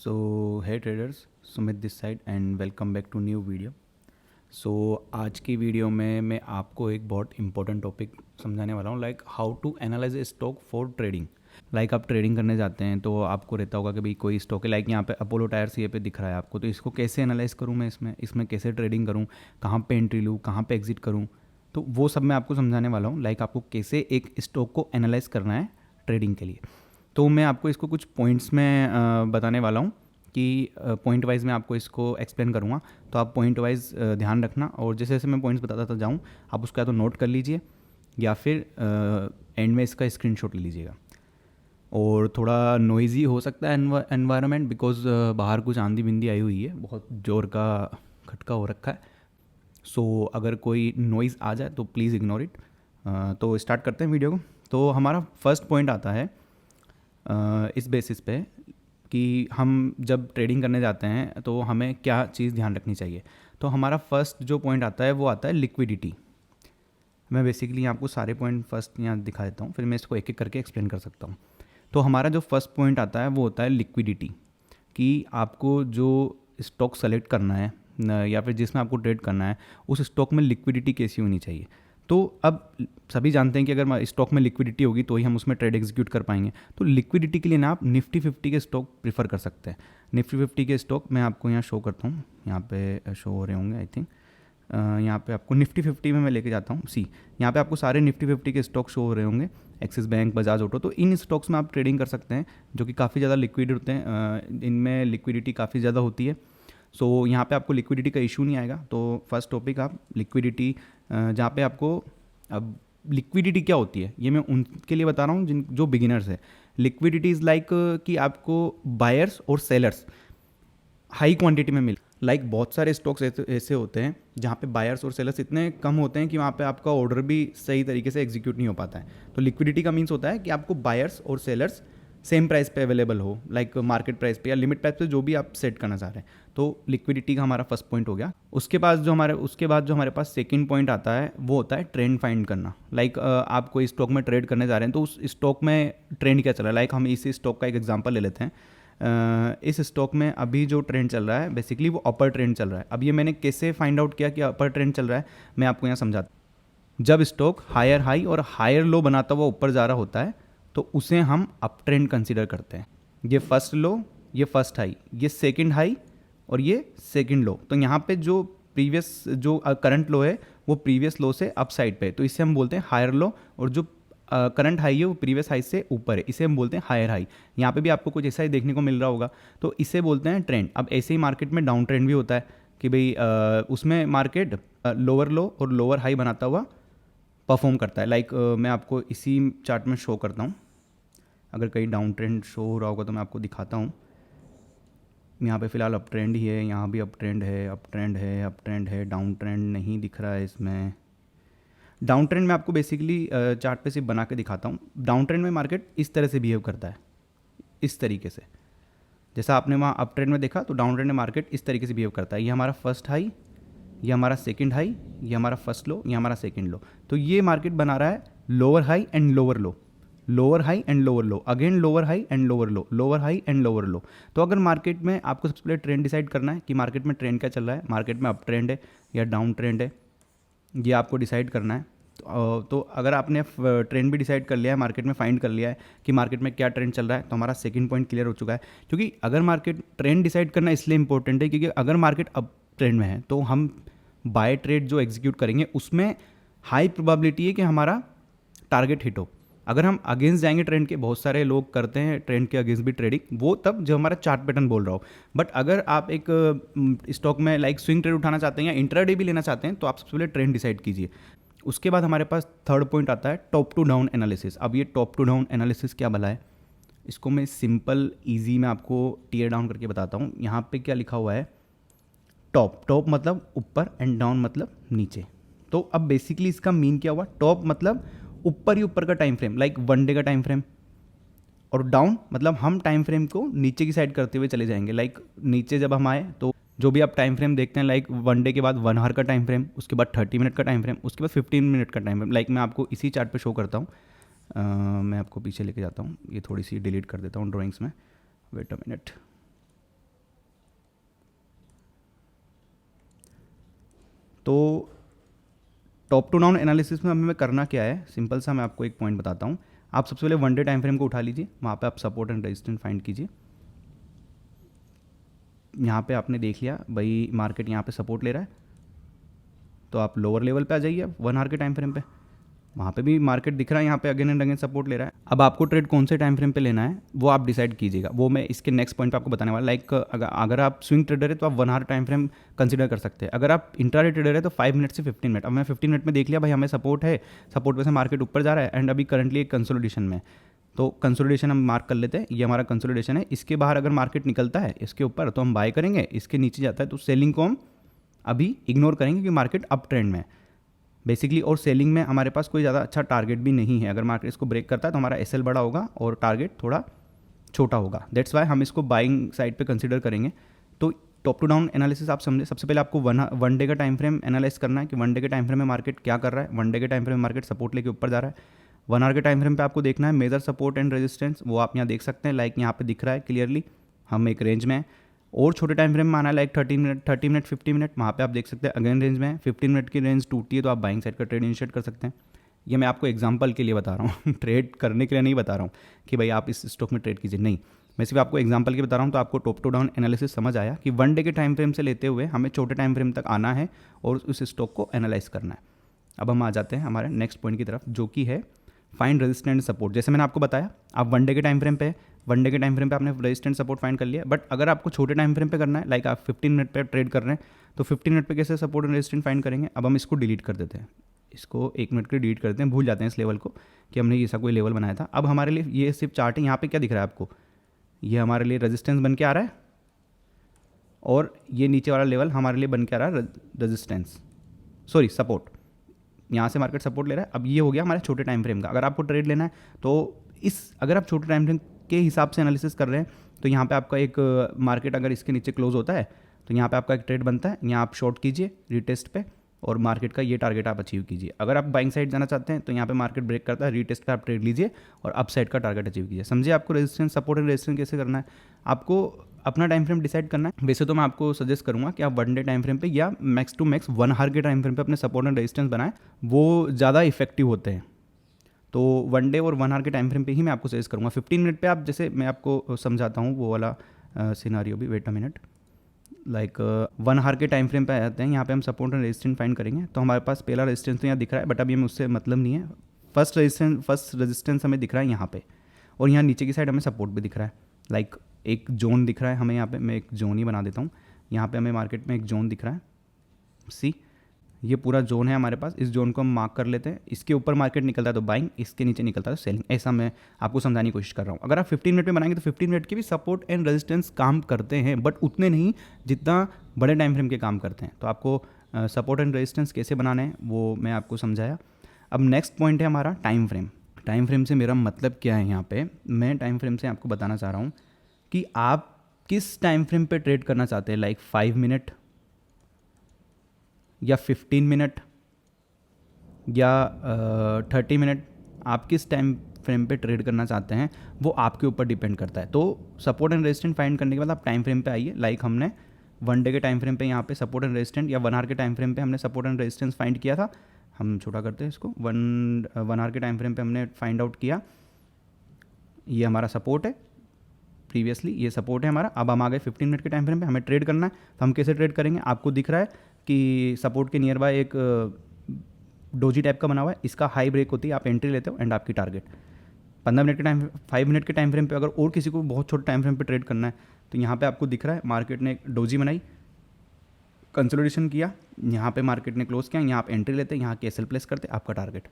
Hey traders, Sumit this side and welcome back to new video. आज की video में मैं आपको एक बहुत इंपॉर्टेंट टॉपिक समझाने वाला हूँ, like how to analyse a stock for trading. Like आप ट्रेडिंग करने जाते हैं तो आपको रहता होगा कि भाई कोई स्टॉक है, लाइक यहाँ पे अपोलो टायर्स ये पे दिख रहा है आपको, तो इसको कैसे एनालाइज करूँ मैं, इसमें कैसे ट्रेडिंग करूँ, कहाँ पे एंट्री लूँ, कहाँ पे एग्जिट करूँ, तो वो सब मैं आपको समझाने वाला हूँ। लाइक आपको कैसे एक स्टॉक को एनालाइज करना है ट्रेडिंग के लिए। तो मैं आपको इसको कुछ पॉइंट्स में बताने वाला हूँ कि पॉइंट वाइज मैं आपको इसको एक्सप्लेन करूँगा, तो आप पॉइंट वाइज ध्यान रखना, और जैसे जैसे मैं पॉइंट्स बताता जाऊँ आप उसका तो नोट कर लीजिए या फिर एंड में इसका स्क्रीनशॉट ले लीजिएगा। और थोड़ा नॉइज़ी हो सकता है एनवायरनमेंट, बिकॉज बाहर कुछ आंधी बिंदी आई हुई है, बहुत ज़ोर का खटका हो रखा है। सो अगर कोई नॉइज़ आ जाए तो प्लीज़ इग्नोर इट। तो स्टार्ट करते हैं वीडियो को। तो हमारा फर्स्ट पॉइंट आता है इस बेसिस पे कि हम जब ट्रेडिंग करने जाते हैं तो हमें क्या चीज़ ध्यान रखनी चाहिए। तो हमारा फर्स्ट जो पॉइंट आता है वो आता है लिक्विडिटी। मैं बेसिकली आपको सारे पॉइंट फर्स्ट यहाँ दिखा देता हूँ, फिर मैं इसको एक एक करके एक्सप्लेन कर सकता हूँ। तो हमारा जो फर्स्ट पॉइंट आता है वो होता है लिक्विडिटी, कि आपको जो स्टॉक सेलेक्ट करना है या फिर जिसमें आपको ट्रेड करना है उस स्टॉक में लिक्विडिटी कैसी होनी चाहिए। तो अब सभी जानते हैं कि अगर स्टॉक में लिक्विडिटी होगी तो ही हम उसमें ट्रेड एग्जीक्यूट कर पाएंगे। तो लिक्विडिटी के लिए ना आप निफ्टी 50 के स्टॉक प्रीफर कर सकते हैं। निफ्टी 50 के स्टॉक मैं आपको यहाँ शो करता हूँ, यहाँ पे शो हो रहे होंगे आई थिंक। यहाँ पे आपको निफ्टी 50 में मैं लेके जाता हूँ। यहाँ पे आपको सारे निफ्टी 50 के स्टॉक शो हो रहे होंगे, एक्सिस बैंक, बजाज ऑटो। तो इन स्टॉक्स में आप ट्रेडिंग कर सकते हैं जो कि काफ़ी ज़्यादा लिक्विड होते हैं, इनमें लिक्विडिटी काफ़ी ज़्यादा होती है। सो यहाँ पे आपको लिक्विडिटी का इशू नहीं आएगा। तो फर्स्ट टॉपिक आप लिक्विडिटी, जहाँ पे आपको, अब लिक्विडिटी क्या होती है ये मैं उनके लिए बता रहा हूँ जिन जो बिगिनर्स है। लिक्विडिटी इज़ लाइक कि आपको बायर्स और सेलर्स हाई क्वांटिटी में मिल, लाइक बहुत सारे स्टॉक्स ऐसे होते हैं जहाँ पे बायर्स और सेलर्स इतने कम होते हैं कि वहाँ पे आपका ऑर्डर भी सही तरीके से एग्जीक्यूट नहीं हो पाता है। तो लिक्विडिटी का मीन्स होता है कि आपको बायर्स और सेलर्स सेम प्राइस पे अवेलेबल हो, लाइक मार्केट प्राइस पे या लिमिट प्राइस पे जो भी आप सेट करना चाह रहे हैं। तो लिक्विडिटी का हमारा फर्स्ट पॉइंट हो गया। उसके बाद जो हमारे पास सेकंड पॉइंट आता है वो होता है ट्रेंड फाइंड करना। लाइक आप कोई स्टॉक में ट्रेड करने जा रहे हैं तो उस स्टॉक में ट्रेंड क्या चल रहा है। लाइक हम इसी स्टॉक का एक एग्जांपल ले लेते हैं। इस स्टॉक में अभी जो ट्रेंड चल रहा है बेसिकली वो अपर ट्रेंड चल रहा है। अब ये मैंने कैसे फाइंड आउट किया कि अपर ट्रेंड चल रहा है, मैं आपको यहाँ समझाता हूँ। जब स्टॉक हायर हाई और हायर लो बनाता हुआ ऊपर जा रहा होता है तो उसे हम अप ट्रेंड कंसिडर करते हैं। ये फर्स्ट लो, ये फर्स्ट हाई, ये सेकंड हाई और ये सेकंड लो। तो यहाँ पे जो प्रीवियस जो करंट लो है वो प्रीवियस लो से अप साइड पे, तो इसे हम बोलते हैं हायर लो। और जो करंट हाई है वो प्रीवियस हाई से ऊपर है, इसे हम बोलते हैं हायर हाई। यहाँ पे भी आपको कुछ ऐसा ही देखने को मिल रहा होगा, तो इसे बोलते हैं ट्रेंड। अब ऐसे ही मार्केट में डाउन ट्रेंड भी होता है कि भाई उसमें मार्केट लोअर लो और लोअर हाई बनाता हुआ परफॉर्म करता है। लाइक मैं आपको इसी चार्ट में शो करता हूँ। अगर कहीं डाउन ट्रेंड शो हो रहा होगा तो मैं आपको दिखाता हूँ। यहाँ पे फ़िलहाल अप ट्रेंड ही है, यहाँ भी अप ट्रेंड है, अप ट्रेंड है, अप ट्रेंड है। डाउन ट्रेंड नहीं दिख रहा है इसमें। डाउन ट्रेंड में आपको बेसिकली चार्ट पे सिर्फ बना के दिखाता हूँ। डाउन ट्रेंड में मार्केट इस तरह से बिहेव करता है, इस तरीके से। जैसा आपने वहाँ अप ट्रेंड में देखा तो डाउन ट्रेंड में मार्केट इस तरीके से बिहेव करता है। ये हमारा फर्स्ट हाई, ये हमारा सेकंड हाई, ये हमारा फर्स्ट लो, ये हमारा सेकंड लो। तो ये मार्केट बना रहा है lower high and lower low, lower high and lower low, again lower high and lower low, lower high and lower लो। तो अगर मार्केट में आपको सबसे पहले ट्रेंड डिसाइड करना है कि मार्केट में ट्रेंड क्या चल रहा है, मार्केट में अप ट्रेंड है या डाउन ट्रेंड है, ये आपको डिसाइड करना है। तो अगर आपने ट्रेंड भी डिसाइड कर लिया है, मार्केट में फाइंड कर लिया है कि मार्केट में क्या ट्रेंड चल रहा है, तो हमारा सेकंड पॉइंट क्लियर हो चुका है। क्योंकि अगर मार्केट ट्रेंड डिसाइड करना इसलिए इंपॉर्टेंट है क्योंकि अगर मार्केट अप ट्रेंड में है तो हम बाय ट्रेड जो एग्जीक्यूट करेंगे उसमें हाई प्रोबेबिलिटी है कि हमारा टारगेट हिट हो। अगर हम अगेंस्ट जाएंगे ट्रेंड के, बहुत सारे लोग करते हैं ट्रेंड के अगेंस्ट भी ट्रेडिंग, वो तब जब हमारा चार्ट पैटर्न बोल रहा हो। बट अगर आप एक स्टॉक में लाइक स्विंग ट्रेड उठाना चाहते हैं या इंट्राडे भी लेना चाहते हैं तो आप सबसे पहले ट्रेंड डिसाइड कीजिए। उसके बाद हमारे पास थर्ड पॉइंट आता है टॉप टू डाउन एनालिसिस। अब ये टॉप टू डाउन एनालिसिस क्या भला है, इसको मैं सिंपल ईजी में आपको टीयर डाउन करके बताता हूँ। यहाँ पे क्या लिखा हुआ है, टॉप, टॉप मतलब ऊपर एंड डाउन मतलब नीचे। तो अब बेसिकली इसका मीन क्या हुआ, टॉप मतलब ऊपर ही ऊपर का time frame, like one day का टाइम फ्रेम, और डाउन मतलब हम टाइम फ्रेम को नीचे की साइड करते हुए चले जाएंगे। लाइक नीचे जब हम आए तो जो भी आप टाइम फ्रेम देखते हैं, लाइक वन डे के बाद 1 आवर का टाइम फ्रेम, उसके बाद 30 मिनट का टाइम फ्रेम, उसके बाद 15 मिनट का टाइम फ्रेम। लाइक मैं आपको इसी चार्ट पे शो करता हूँ। मैं आपको पीछे लेके जाता हूँ, ये थोड़ी सी डिलीट कर देता हूँ ड्राइंग्स में, वेट अ मिनट। तो टॉप टू डाउन एनालिसिस में हमें करना क्या है, सिंपल सा मैं आपको एक पॉइंट बताता हूँ। आप सबसे पहले वन डे टाइम फ्रेम को उठा लीजिए, वहाँ पे आप सपोर्ट एंड रेजिस्टेंस फाइंड कीजिए। यहाँ पे आपने देख लिया भाई मार्केट यहाँ पे सपोर्ट ले रहा है, तो आप लोअर लेवल पे आ जाइए अब 1 आवर के टाइम फ्रेम पे, वहाँ पे भी मार्केट दिख रहा है, यहाँ पे अगेन एंड अगेन सपोर्ट ले रहा है। अब आपको ट्रेड कौन से टाइम फ्रेम पे लेना है वो आप डिसाइड कीजिएगा, वो मैं इसके नेक्स्ट पॉइंट पे आपको बताने वाला। लाइक अगर आप स्विंग ट्रेडर है तो आप 1 आवर टाइम फ्रेम कंसीडर कर सकते हैं। अगर आप इंट्राडे ट्रेडर है तो 5 मिनट से 15 मिनट। अब मैं 15 मिनट में देख लिया भाई हमें सपोर्ट है, सपोर्ट पे से मार्केट ऊपर जा रहा है एंड अभी करंटली एक कंसोलिडेशन में, तो कंसोलिडेशन हम मार्क कर लेते हैं, ये हमारा कंसोलिडेशन है। इसके बाहर अगर मार्केट निकलता है इसके ऊपर तो हम बाय करेंगे, इसके नीचे जाता है तो सेलिंग को हम अभी इग्नोर करेंगे कि मार्केट अप ट्रेंड में बेसिकली। और सेलिंग में हमारे पास कोई ज़्यादा अच्छा टारगेट भी नहीं है, अगर मार्केट इसको ब्रेक करता है तो हमारा एसएल बड़ा होगा और टारगेट थोड़ा छोटा होगा, दैट्स वाई हम इसको बाइंग साइड पे कंसीडर करेंगे। तो टॉप टू डाउन एनालिसिस आप समझे, सबसे पहले आपको वन डे का टाइम फ्रेम एनालाइज करना है कि वन डे के टाइम फ्रेम में मार्केट क्या कर रहा है। वन डे के टाइम फ्रेम में मार्केट सपोर्ट लेके ऊपर जा रहा है। 1 आवर के टाइम फ्रेम पे आपको देखना है मेजर सपोर्ट एंड रेजिस्टेंस, वो आप यहाँ देख सकते हैं, लाइक यहाँ पे दिख रहा है क्लियरली, हम एक रेंज में हैं। और छोटे टाइम फ्रेम में आना है लाइक 30 मिनट 50 मिनट, वहाँ पे आप देख सकते हैं अगेन रेंज में है। 15 मिनट की रेंज टूटती है तो आप बाइंग साइड का ट्रेड इनिशिएट कर सकते हैं। ये मैं आपको एग्जांपल के लिए बता रहा हूँ ट्रेड करने के लिए नहीं बता रहा हूँ कि भाई आप इस स्टॉक में ट्रेड कीजिए, नहीं, मैं सिर्फ आपको एग्जांपल के बता रहा हूँ। तो आपको टॉप टू डाउन एनालिसिस समझ आया कि वन डे के टाइम फ्रेम से लेते हुए हमें छोटे टाइम फ्रेम तक आना है और उस स्टॉक को एनालाइज करना है। अब हम आ जाते हैं हमारे नेक्स्ट पॉइंट की तरफ, जो कि है फाइंड रेजिस्टेंट सपोर्ट। जैसे मैंने आपको बताया आप वन डे के टाइम फ्रेम पे, वन डे के टाइम फ्रेम पे आपने रेजिस्टेंट सपोर्ट फाइंड कर लिया, बट अगर आपको छोटे टाइम फ्रेम पे करना है, लाइक आप 15 मिनट पे ट्रेड कर रहे हैं, तो 15 मिनट पे कैसे सपोर्ट एंड रेजिस्टेंट फाइंड करेंगे। अब हम इसको डिलीट कर देते हैं, इसको 1 मिनट के डिलीट करते हैं, भूल जाते हैं इस लेवल को कि हमने ऐसा कोई लेवल बनाया था। अब हमारे लिए ये सिर्फ चार्ट है, यहाँ पे क्या दिख रहा है आपको, ये हमारे लिए रेजिस्टेंस बन के आ रहा है और ये नीचे वाला लेवल हमारे लिए बन के आ रहा है रेजिस्टेंस, सॉरी सपोर्ट। यहाँ से मार्केट सपोर्ट ले रहा है। अब ये हो गया हमारे छोटे टाइम फ्रेम का। अगर आपको ट्रेड लेना है तो अगर आप छोटे टाइम फ्रेम के हिसाब से एनालिसिस कर रहे हैं तो यहाँ पे आपका एक मार्केट अगर इसके नीचे क्लोज होता है तो यहाँ पे आपका एक ट्रेड बनता है, यहाँ आप शॉर्ट कीजिए रीटेस्ट पे और मार्केट का ये टारगेट आप अचीव कीजिए। अगर आप बाइंग साइड जाना चाहते हैं तो यहाँ पे मार्केट ब्रेक करता है, रीटेस्ट पे आप ट्रेड लीजिए और अप साइड का टारगेट अचीव कीजिए। समझिए आपको रेजिस्टेंस सपोर्ट एंड रेजिस्टेंस कैसे करना है, आपको अपना टाइम फ्रेम डिसाइड करना है। वैसे तो मैं आपको सजेस्ट करूंगा कि आप वन डे टाइम फ्रेम पे या मैक्स टू मैक्स 1 आवर के टाइम फ्रेम पे अपने सपोर्ट एंड रेजिस्टेंस बनाएं, वो ज़्यादा इफेक्टिव होते हैं। तो वन डे और 1 आवर के टाइम फ्रेम पे ही मैं आपको सजेस्ट करूँगा। 15 मिनट पे आप, जैसे मैं आपको समझाता हूँ वो वाला सिनारियो भी, wait a minute, like 1 hour के टाइम फ्रेम पे आ जाते हैं। यहाँ पे हम सपोर्ट एंड रेजिस्टेंस फाइंड करेंगे, तो हमारे पास पहला रेजिस्टेंस तो यहाँ दिख रहा है, बट अभी हमें उससे मतलब नहीं है। फर्स्ट रेजिस्टेंस हमें दिख रहा है यहाँ पे, और यहाँ नीचे की साइड हमें सपोर्ट भी दिख रहा है, लाइक एक जोन दिख रहा है हमें यहाँ पे। मैं एक जोन ही बना देता हूँ, यहाँ पे हमें मार्केट में एक जोन दिख रहा है, सी ये पूरा जोन है हमारे पास। इस जोन को हम मार्क कर लेते हैं, इसके ऊपर मार्केट निकलता है तो बाइंग, इसके नीचे निकलता है तो सेलिंग। ऐसा मैं आपको समझाने की कोशिश कर रहा हूँ। अगर आप 15 मिनट में बनाएंगे तो 15 मिनट के भी सपोर्ट एंड रेजिस्टेंस काम करते हैं, बट उतने नहीं जितना बड़े टाइम फ्रेम के काम करते हैं। तो आपको सपोर्ट एंड रेजिस्टेंस कैसे बनाने हैं वो मैं आपको समझाया। अब नेक्स्ट पॉइंट है हमारा टाइम फ्रेम। टाइम फ्रेम से मेरा मतलब क्या है, यहाँ पे मैं टाइम फ्रेम से आपको बताना चाह रहा हूँ कि आप किस टाइम फ्रेम पे ट्रेड करना चाहते हैं, लाइक 5 मिनट या 15 मिनट या 30 मिनट, आप किस टाइम फ्रेम पे ट्रेड करना चाहते हैं वो आपके ऊपर डिपेंड करता है। तो सपोर्ट एंड रेजिस्टेंस फाइंड करने के बाद आप टाइम फ्रेम पे आइए, लाइक हमने वन डे के टाइम फ्रेम पे यहाँ पे सपोर्ट एंड रेजिस्टेंस, या 1 आवर के टाइम फ्रेम पे हमने सपोर्ट एंड रेजिस्टेंस फाइंड किया था। हम छोटा करते हैं इसको, वन आवर के टाइम फ्रेम पे हमने फाइंड आउट किया, ये हमारा सपोर्ट है, प्रीवियसली ये सपोर्ट है हमारा। अब हम आ गए 15 मिनट के टाइम फ्रेम पे, हमें ट्रेड करना है। तो हम कैसे ट्रेड करेंगे, आपको दिख रहा है कि सपोर्ट के नियर बाय एक डोजी टाइप का बना हुआ है, इसका हाई ब्रेक होती है, आप एंट्री लेते हो एंड आपकी टारगेट 15 मिनट के टाइम 5 मिनट के टाइम फ्रेम पे। अगर और किसी को बहुत छोटे टाइम फ्रेम पे ट्रेड करना है तो यहाँ पे आपको दिख रहा है मार्केट ने एक डोजी बनाई, कंसोलिडेशन किया, यहाँ पे मार्केट ने क्लोज किया, यहाँ आप एंट्री लेते हैं, यहाँ कैसल प्लेस करते, आपका टारगेट।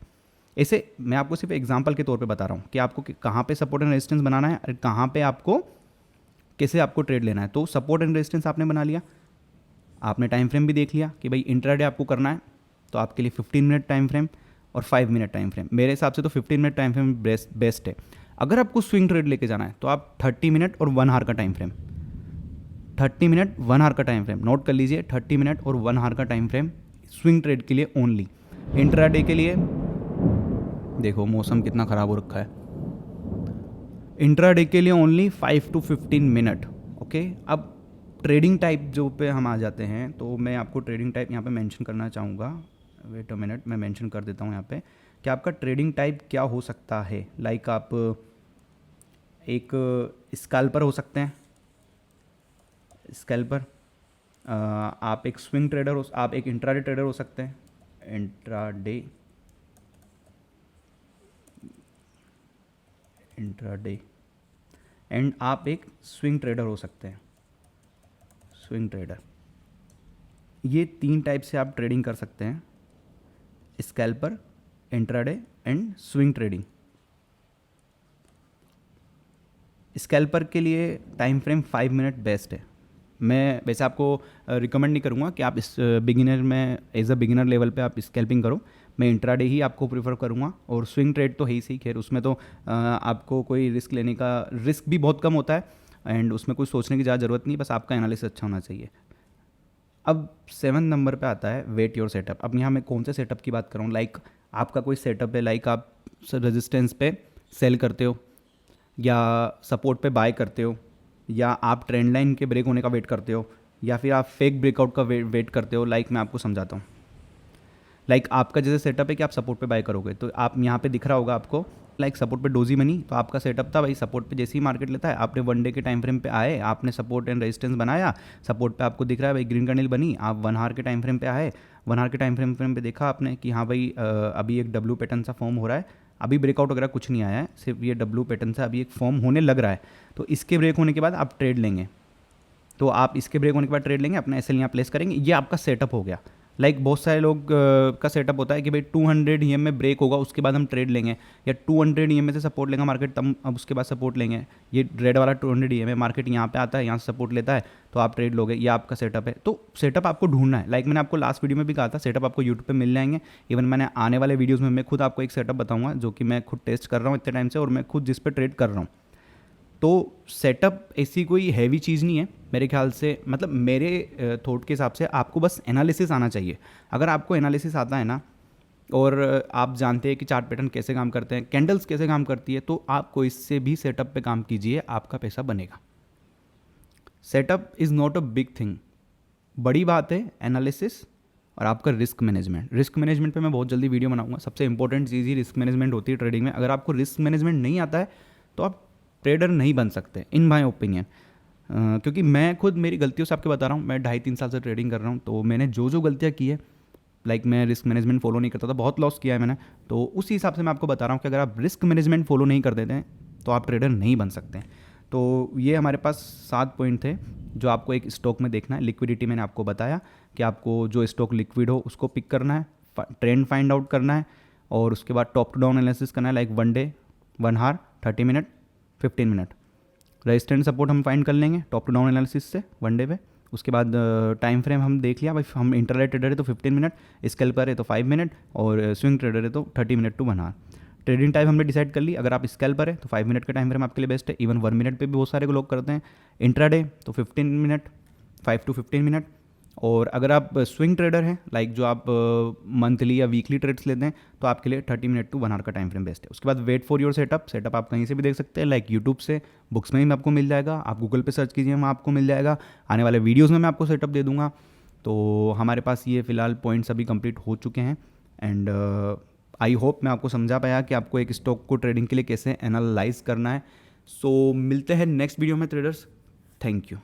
ऐसे मैं आपको सिर्फ एग्जांपल के तौर पे बता रहा हूँ कि आपको कहाँ पे सपोर्ट एंड रेजिस्टेंस बनाना है और कहाँ पे आपको कैसे आपको ट्रेड लेना है। तो सपोर्ट एंड रेजिस्टेंस आपने बना लिया, आपने टाइम फ्रेम भी देख लिया कि भाई इंट्राडे आपको करना है, तो आपके लिए 15 मिनट टाइम फ्रेम और 5 मिनट टाइम फ्रेम, मेरे हिसाब से तो 15 मिनट टाइम फ्रेम बेस्ट है। अगर आपको स्विंग ट्रेड लेके जाना है तो आप 30 मिनट और 1 आवर का टाइम फ्रेम, 30 मिनट 1 आवर का टाइम फ्रेम नोट कर लीजिए, 30 मिनट और 1 आवर का टाइम फ्रेम स्विंग ट्रेड के लिए ओनली। इंट्राडे के लिए देखो मौसम कितना ख़राब हो रखा है, इंट्राडे के लिए ओनली 5 to 15 मिनट, ओके। अब ट्रेडिंग टाइप जो पे हम आ जाते हैं, तो मैं आपको ट्रेडिंग टाइप यहाँ पे मेंशन करना चाहूँगा। वेट अ मिनट, मैं मेंशन कर देता हूँ यहाँ पे कि आपका ट्रेडिंग टाइप क्या हो सकता है। लाइक आप एक स्कैल्पर हो सकते हैं, स्कैल्पर। आप एक स्विंग ट्रेडर हो, आप एक इंट्राडे ट्रेडर हो सकते हैं, इंट्राडे, इंट्राडे। एंड आप एक स्विंग ट्रेडर हो सकते हैं, स्विंग ट्रेडर। ये 3 टाइप से आप ट्रेडिंग कर सकते हैं, scalper, intraday and swing trading. Scalper के लिए टाइम फ्रेम 5 मिनट बेस्ट है। मैं वैसे आपको रिकमेंड नहीं करूँगा कि आप इस बिगिनर में एज अ बिगिनर लेवल पे आप स्कैल्पिंग करो। मैं इंट्राडे ही आपको प्रीफर करूँगा। और स्विंग ट्रेड तो है ही सही, खैर उसमें तो आपको कोई रिस्क लेने का, रिस्क भी बहुत कम होता है एंड उसमें कोई सोचने की ज़्यादा ज़रूरत नहीं, बस आपका एनालिसिस अच्छा होना चाहिए। अब 7 नंबर पे आता है वेट योर सेटअप। अब यहाँ मैं कौन से सेटअप की बात कर रहा हूँ, लाइक आपका कोई सेटअप है, लाइक आप रेजिस्टेंस पे सेल करते हो, या सपोर्ट पे बाय करते हो, या आप ट्रेंड लाइन के ब्रेक होने का वेट करते हो, या फिर आप फेक ब्रेकआउट का वेट करते हो। लाइक मैं आपको समझाता हूँ। लाइक आपका जैसे सेटअप है कि आप सपोर्ट पे बाय करोगे, तो आप यहाँ पे दिख रहा होगा आपको लाइक सपोर्ट पे डोजी मनी। तो आपका सेटअप था भाई, सपोर्ट पे जैसे ही मार्केट लेता है, आपने 1 डे के टाइम फ्रेम पे आए, आपने सपोर्ट एंड रेजिस्टेंस बनाया, सपोर्ट पे आपको दिख रहा है भाई ग्रीन कैंडल बनी, आप 1 आवर के टाइम फ्रेम पे आए, 1 आवर के टाइम फ्रेम पे देखा आपने कि हाँ भाई अभी एक डब्ल्यू पैटर्न सा फॉर्म हो रहा है, अभी ब्रेकआउट वगैरह कुछ नहीं आया है, सिर्फ ये डब्ल्यू पैटर्न से अभी एक फॉर्म होने लग रहा है। तो इसके ब्रेक होने के बाद आप ट्रेड लेंगे, तो आप इसके ब्रेक होने के बाद ट्रेड लेंगे, अपना एसएल यहाँ प्लेस करेंगे। ये आपका सेटअप हो गया। लाइक बहुत सारे लोग का सेटअप होता है कि भाई 200 ईएम में ब्रेक होगा उसके बाद हम ट्रेड लेंगे, या 200 ईएम में से सपोर्ट लेगा मार्केट, तब अब उसके बाद सपोर्ट लेंगे। ये रेड वाला 200 ईएम है, मार्केट यहाँ पे आता है, यहाँ से सपोर्ट लेता है तो आप ट्रेड लोगे। ये आपका सेटअप है। तो सेटअप आपको ढूंढना है। लाइक मैंने आपको लास्ट वीडियो में भी कहा था, सेटअप आपको यूट्यूब पे मिल जाएंगे। इवन मैंने आने वाले वीडियोज़ में मैं खुद आपको एक सेटअप बताऊँगा जो कि मैं खुद टेस्ट कर रहा हूँ इतने टाइम से, और मैं खुद जिस पर ट्रेड कर रहा हूँ। तो सेटअप ऐसी कोई हैवी चीज़ नहीं है मेरे ख्याल से, मतलब मेरे थॉट के हिसाब से आपको बस एनालिसिस आना चाहिए। अगर आपको एनालिसिस आता है ना, और आप जानते हैं कि चार्ट पैटर्न कैसे काम करते हैं, कैंडल्स कैसे काम करती है, तो आप कोई से भी सेटअप पे काम कीजिए, आपका पैसा बनेगा। Setup is not a big thing, बड़ी बात है एनालिसिस और आपका रिस्क मैनेजमेंट। रिस्क मैनेजमेंट पे मैं बहुत जल्दी वीडियो बनाऊंगा। सबसे इंपॉर्टेंट चीज़ ही रिस्क मैनेजमेंट होती है ट्रेडिंग में। अगर आपको रिस्क मैनेजमेंट नहीं आता है तो आप ट्रेडर नहीं बन सकते, इन माई ओपिनियन। क्योंकि मैं खुद मेरी गलतियों से आपके बता रहा हूँ, मैं 2.5-3 साल से ट्रेडिंग कर रहा हूँ, तो मैंने जो जो गलतियाँ की है, लाइक मैं रिस्क मैनेजमेंट फॉलो नहीं करता था, बहुत लॉस किया है मैंने। तो उसी हिसाब से मैं आपको बता रहा हूँ कि अगर आप रिस्क मैनेजमेंट फॉलो नहीं कर देते हैं तो आप ट्रेडर नहीं बन सकते हैं। तो ये हमारे पास 7 पॉइंट थे जो आपको एक स्टॉक में देखना है। लिक्विडिटी मैंने आपको बताया कि आपको जो स्टॉक लिक्विड हो उसको पिक करना है, ट्रेंड फाइंड आउट करना है, और उसके बाद टॉप टू डाउन एनालिसिस करना है, like 1 day, 1 hour, 30 minute, 15 minute. Resistance support हम फाइंड कर लेंगे टॉप टू डाउन एनालिसिस से 1 डे पे। उसके बाद टाइम फ्रेम हम देख लिया भाई, हम इंटरनेट ट्रेडर है तो 15 मिनट, स्कैल्पर है तो 5 मिनट, और स्विंग ट्रेडर है तो 30 minute to 1 hour. Trading time हमने डिसाइड कर ली। अगर आप स्कैल्पर है तो 5 मिनट का टाइम फ्रेम आपके लिए बेस्ट है। इवन 1 मिनट पे भी बहुत सारे लोग करते हैं। इंट्राडे तो 15 मिनट, 5 to 15 मिनट। और अगर आप स्विंग ट्रेडर हैं, लाइक जो आप मंथली या वीकली ट्रेड्स लेते हैं, तो आपके लिए 30 मिनट टू 1 आवर का टाइम फ्रेम बेस्ट है। उसके बाद wait for your setup. Setup आप कहीं से भी देख सकते हैं, लाइक यूट्यूब से, बुक्स में भी आपको मिल जाएगा, आप गूगल पे सर्च कीजिए वहाँ आपको मिल जाएगा, आने वाले वीडियोज़ में मैं आपको सेटअप दे दूँगा। तो हमारे पास ये फ़िलहाल पॉइंट्स अभी कंप्लीट हो चुके हैं। एंड आई होप मैं आपको समझा पाया कि आपको एक स्टॉक को ट्रेडिंग के लिए कैसे एनालाइज करना है। सो मिलते हैं नेक्स्ट वीडियो में ट्रेडर्स। Thank you.